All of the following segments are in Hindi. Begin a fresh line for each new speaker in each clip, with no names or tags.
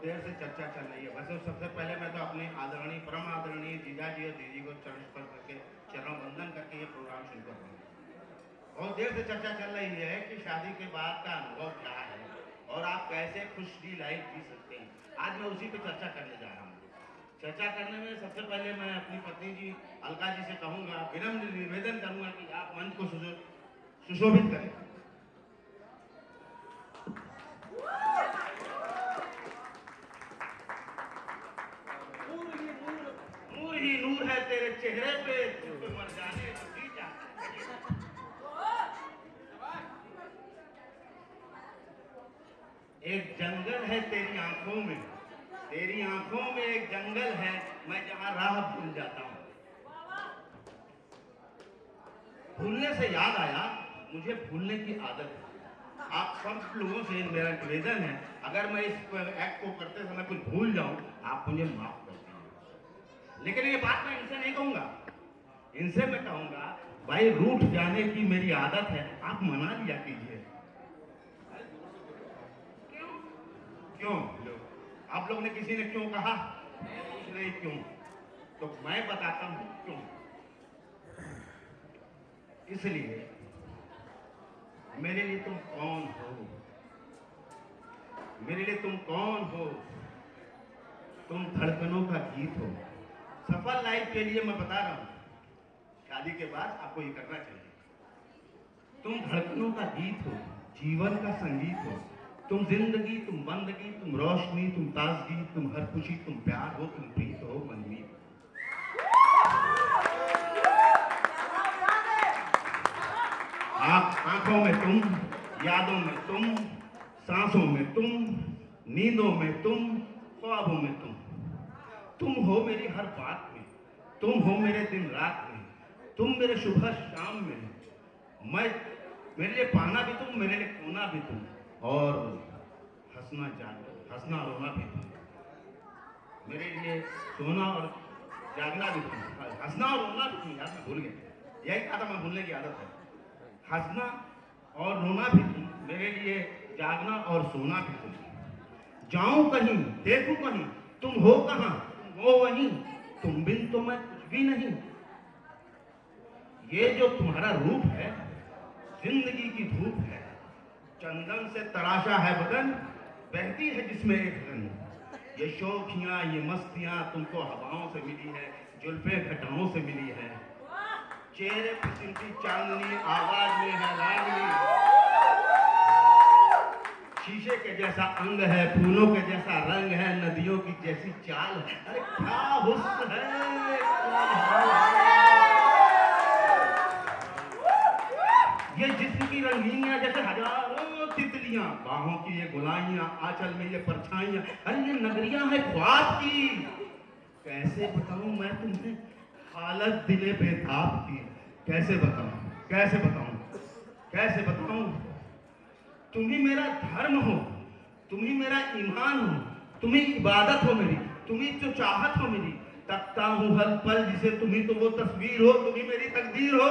देर से चर्चा चल रही है। वैसे सबसे पहले मैं तो अपने आदरणीय परम आदरणीय जीजा जी और दीदी को चरण स्पर्श करके चरण वंदन करके ये प्रोग्राम शुरू कर रहा हूँ। बहुत देर से चर्चा चल रही है कि शादी के बाद का अनुभव क्या है और आप कैसे खुशदी लाइफ जी सकते हैं। आज मैं उसी पे चर्चा करने जा रहा हूँ। चर्चा करने में सबसे पहले मैं अपनी पत्नी जी अलका जी से कहूँगा, विनम्र निवेदन करूँगा कि आप मंच को सुशोभित करें। नूर ही नूर है तेरे चेहरे पे, मर जाने तो जी जाते। एक जंगल है तेरी आंखों में, तेरी आंखों में एक जंगल है, मैं जहां राह भूल जाता हूं। भूलने से याद आया, मुझे भूलने की आदत है। आप सब लोगों से मेरा निवेदन है, अगर मैं इस एक्ट को करते समय कुछ भूल जाऊं, आप मुझे माफ कर दीजिए। लेकिन ये बात मैं इनसे नहीं कहूंगा, इनसे मैं कहूंगा भाई रूठ जाने की मेरी आदत है, आप मना लिया कीजिए। क्यों? आप लोग ने किसी ने क्यों कहा? नहीं क्यों? तो मैं बताता हूं क्यों। इसलिए मेरे लिए तुम कौन हो, मेरे लिए तुम कौन हो? तुम धड़कनों का गीत हो। सफल लाइफ के लिए मैं बता रहा हूं, शादी के बाद आपको ये करना चाहिए। तुम धड़कनों का गीत हो, जीवन का संगीत हो। तुम जिंदगी, तुम बंदगी, तुम रोशनी, तुम ताजगी, तुम हर खुशी, तुम प्यार हो, तुम प्रीत हो, मनमीत। आप आंखों में तुम, यादों में तुम, सांसों में तुम, नींदों में तुम, ख्वाबों में तुम। तुम हो मेरी हर बात में, तुम हो मेरे दिन रात में, तुम मेरे सुबह शाम में। मैं, मेरे लिए पाना भी तुम, मेरे लिए खोना भी तुम, और हंसना रोना भी तुम। मेरे लिए सोना और जागना भी तुम, हंसना और रोना भी तुम। यार मैं भूल गया, यही कहा था मैं, भूलने की आदत है। हंसना और रोना भी तुम, मेरे लिए जागना और सोना भी तुम। जाऊं कहीं, देखूं कहीं, तुम हो कहां, तुम हो वहीं, तुम बिन तो मैं कुछ भी नहीं। ये जो तुम्हारा रूप है, जिंदगी की धूप है। चंदन से तराशा है बदन, बहती है जिसमें एक रंग। ये शौखियां, ये मस्तियां तुमको हवाओं से मिली है, जुल्फे घटाओं से मिली है। चेहरे पर सिमटी चांदनी, आवाज में है रागनी। शीशे के जैसा अंग है, फूलों के जैसा रंग है, नदियों की जैसी चाल है। अरे क्या हुस्न है, ये जिस्म की रंगीनियां जैसे हजारों तितलियां, बाहों की ये गुलाइयां, आंचल में ये परछाइयां। अरे ये नगरियां है ख्वाब की। कैसे बताऊं मैं तुम्हें हालत दिले बेताब की। कैसे बताऊं, कैसे बताऊं, कैसे बताऊं। तुम ही मेरा धर्म हो, तुम ही मेरा ईमान हो, तुम ही इबादत हो मेरी, तुम ही जो चाहत हो मेरी। तकता हूं हर पल जिसे, तुम ही तो वो तस्वीर हो, तुम ही मेरी तकदीर हो।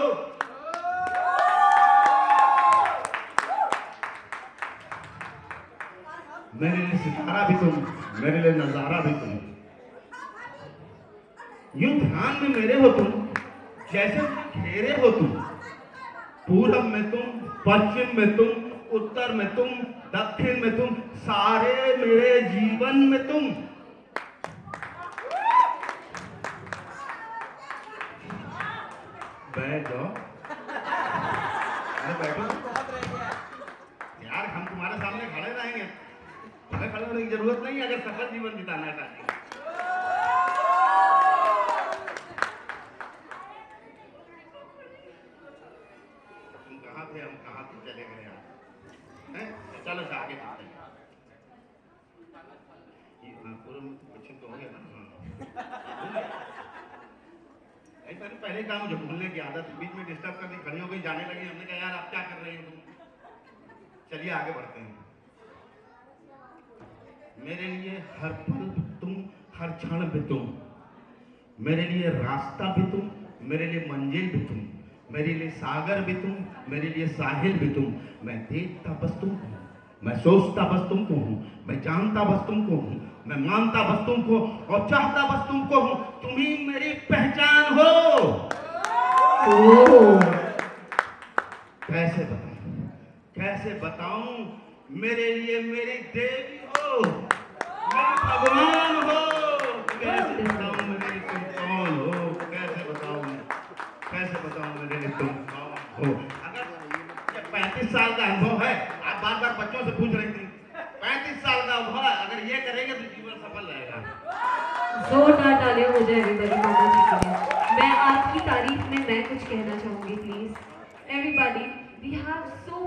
मेरे लिए सितारा भी तुम, मेरे लिए नजारा भी तुम। यूं ध्यान में मेरे हो तुम, जैसे घेरे हो तुम। पूरब में तुम, पश्चिम में तुम, उत्तर में तुम, दक्षिण में तुम, सारे मेरे जीवन में तुम। बैठ जाओ, अरे बैठो यार, हम तुम्हारे सामने खड़े रहेंगे, तुम्हें खड़े होने की जरूरत नहीं है अगर सफल जीवन बिताना है साथी। तुम कहाँ थे, हम कहाँ थे, चले गए यार। चलो आगे चलते हैं। पूर्व में कुछ तो हो गया ना। ऐसा पहले काम मुझे भूलने की आदत, बीच में डिस्टर्ब करनी, खड़ी हो गई, जाने लगी। हमने कहा यार आप क्या कर रही हो तुम। चलिए आगे बढ़ते हैं। मेरे लिए हर पल तुम, हर क्षण भी तुम। मेरे लिए रास्ता भी तुम, मेरे लिए मंजिल भी तुम। मेरे लिए सागर भी तुम, मेरे लिए साहिल भी तुम। मैं देखता बस तुमको, मैं सोचता बस तुमको हूँ, मैं जानता बस तुमको हूँ, मैं मानता बस तुमको और चाहता बस तुमको हूँ। तुम ही मेरी पहचान हो। कैसे बताऊं, कैसे बताऊं, मेरे लिए मेरी देवी हो, मेरी भगवान हो। कैसे बताऊं मेरे लिए तुम कौन हो, कैसे बताऊं मैं, कैसे बताऊं मेरे लिए तुम कौन हो। अगर ये 35 साल का अनुभव है, आप बार बार बच्चों से पूछ रही थी, 35 साल का अनुभव है, अगर ये करेंगे तो जीवन सफल रहेगा।
जोरदार तालियां हो जाए एवरीबॉडी मामा जी के लिए। मैं आपकी तारीफ में मैं कुछ कहना चाहूंगी please everybody. We have so